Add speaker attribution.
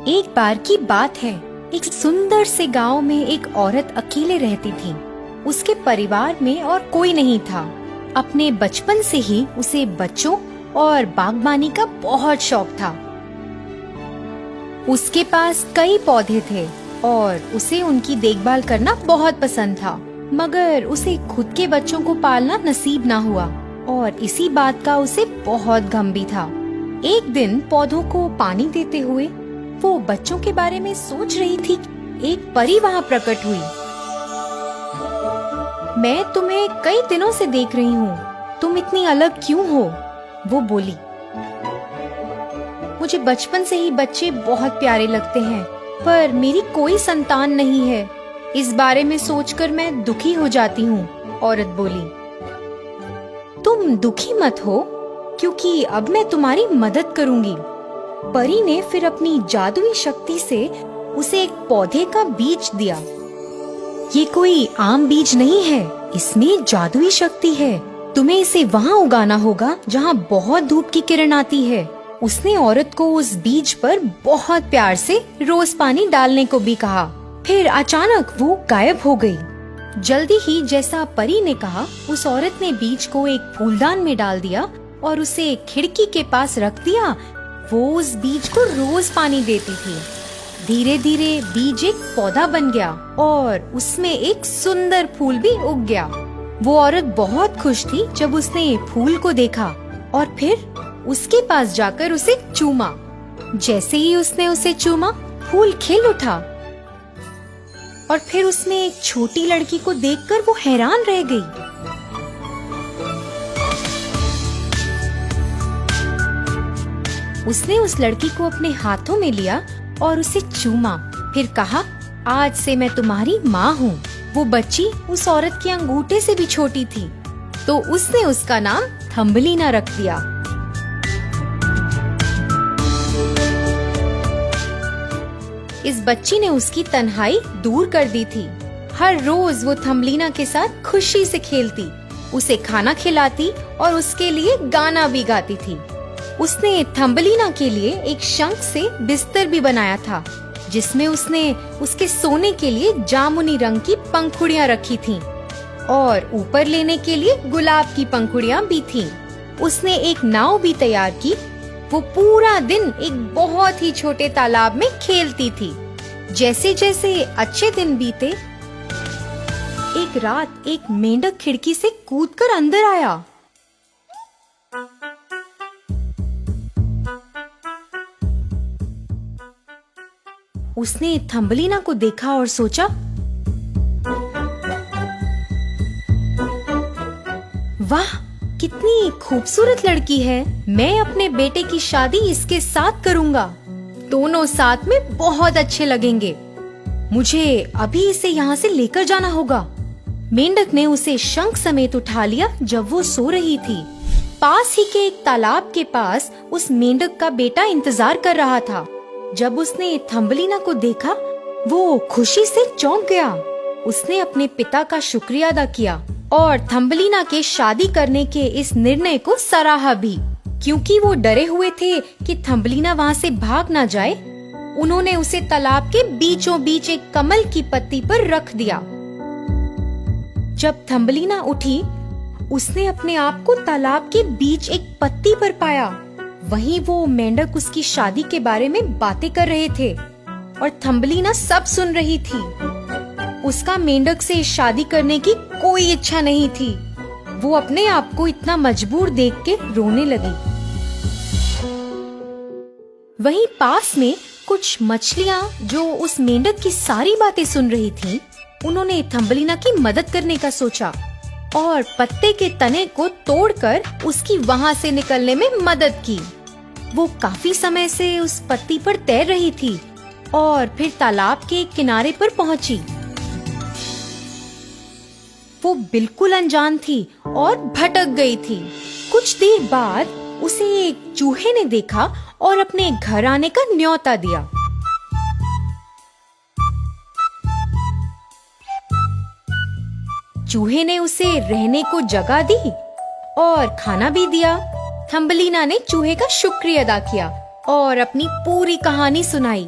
Speaker 1: एक बार की बात है। एक सुंदर से गांव में एक औरत अकेले रहती थी। उसके परिवार में और कोई नहीं था। अपने बचपन से ही उसे बच्चों और बागबानी का बहुत शौक था। उसके पास कई पौधे थे और उसे उनकी देखभाल करना बहुत पसंद था, मगर उसे खुद के बच्चों को पालना नसीब ना हुआ और इसी बात का उसे बहुत गम भी था। एक दिन पौधों को पानी देते हुए वो बच्चों के बारे में सोच रही थी। एक परी वहाँ प्रकट हुई। मैं तुम्हें कई दिनों से देख रही हूँ, तुम इतनी अलग क्यों हो? वो बोली। मुझे बचपन से ही बच्चे बहुत प्यारे लगते हैं, पर मेरी कोई संतान नहीं है। इस बारे में सोचकर मैं दुखी हो जाती हूँ। औरत बोली। तुम दुखी मत हो, क्योंकि अब मैं तुम्हारी मदद करूंगी। परी ने फिर अपनी जादुई शक्ति से उसे एक पौधे का बीज दिया। ये कोई आम बीज नहीं है, इसमें जादुई शक्ति है। तुम्हें इसे वहाँ उगाना होगा जहाँ बहुत धूप की किरण आती है। उसने औरत को उस बीज पर बहुत प्यार से रोज पानी डालने को भी कहा। फिर अचानक वो गायब हो गई। जल्दी ही जैसा परी ने कहा, उस औरत ने बीज को एक फूलदान में डाल दिया और उसे खिड़की के पास रख दिया। वो उस बीज को रोज पानी देती थी। धीरे धीरे बीज एक पौधा बन गया और उसमें एक सुंदर फूल भी उग गया। वो औरत बहुत खुश थी जब उसने फूल को देखा और फिर उसके पास जाकर उसे चूमा। जैसे ही उसने उसे चूमा, फूल खिल उठा और फिर उसमें एक छोटी लड़की को देखकर वो हैरान रह गई। उसने उस लड़की को अपने हाथों में लिया और उसे चूमा। फिर कहा, आज से मैं तुम्हारी माँ हूँ। वो बच्ची उस औरत के अंगूठे से भी छोटी थी, तो उसने उसका नाम थम्बलीना रख दिया। इस बच्ची ने उसकी तन्हाई दूर कर दी थी। हर रोज वो थम्बलीना के साथ खुशी से खेलती, उसे खाना खिलाती और उसके लिए गाना भी गाती थी। उसने थम्बलीना के लिए एक शंख से बिस्तर भी बनाया था, जिसमें उसने उसके सोने के लिए जामुनी रंग की पंखुड़ियां रखी थीं और ऊपर लेने के लिए गुलाब की पंखुड़ियां भी थीं। उसने एक नाव भी तैयार की। वो पूरा दिन एक बहुत ही छोटे तालाब में खेलती थी। जैसे जैसे अच्छे दिन बीते, एक रात एक मेंढक खिड़की से कूदकर अंदर आया। उसने थम्बलीना को देखा और सोचा, वाह, कितनी खूबसूरत लड़की है। मैं अपने बेटे की शादी इसके साथ करूंगा। दोनों साथ में बहुत अच्छे लगेंगे। मुझे अभी इसे यहाँ से लेकर जाना होगा। मेंढक ने उसे शंख समेत उठा लिया जब वो सो रही थी। पास ही के एक तालाब के पास उस मेंढक का बेटा इंतजार कर रहा था। जब उसने थम्बलीना को देखा, वो खुशी से चौंक गया। उसने अपने पिता का शुक्रिया अदा किया और थम्बलीना के शादी करने के इस निर्णय को सराहा भी। क्योंकि वो डरे हुए थे कि थम्बलीना वहाँ से भाग ना जाए, उन्होंने उसे तालाब के बीचों बीच एक कमल की पत्ती पर रख दिया। जब थम्बलीना उठी, उसने अपने आप को तालाब के बीच एक पत्ती पर पाया। वहीं वो मेंढक उसकी शादी के बारे में बातें कर रहे थे और थम्बलीना सब सुन रही थी। उसका मेंढक से शादी करने की कोई इच्छा नहीं थी। वो अपने आप को इतना मजबूर देख के रोने लगी। वहीं पास में कुछ मछलियाँ जो उस मेंढक की सारी बातें सुन रही थीं, उन्होंने थम्बलीना की मदद करने का सोचा और पत्ते के तने को तोड़कर उसकी वहाँ से निकलने में मदद की। वो काफी समय से उस पत्ती पर तैर रही थी और फिर तालाब के किनारे पर पहुंची। वो बिल्कुल अनजान थी और भटक गई थी। कुछ देर बाद उसे एक चूहे ने देखा और अपने घर आने का न्योता दिया। चूहे ने उसे रहने को जगह दी और खाना भी दिया। थम्बलीना ने चूहे का शुक्रिया अदा किया और अपनी पूरी कहानी सुनाई।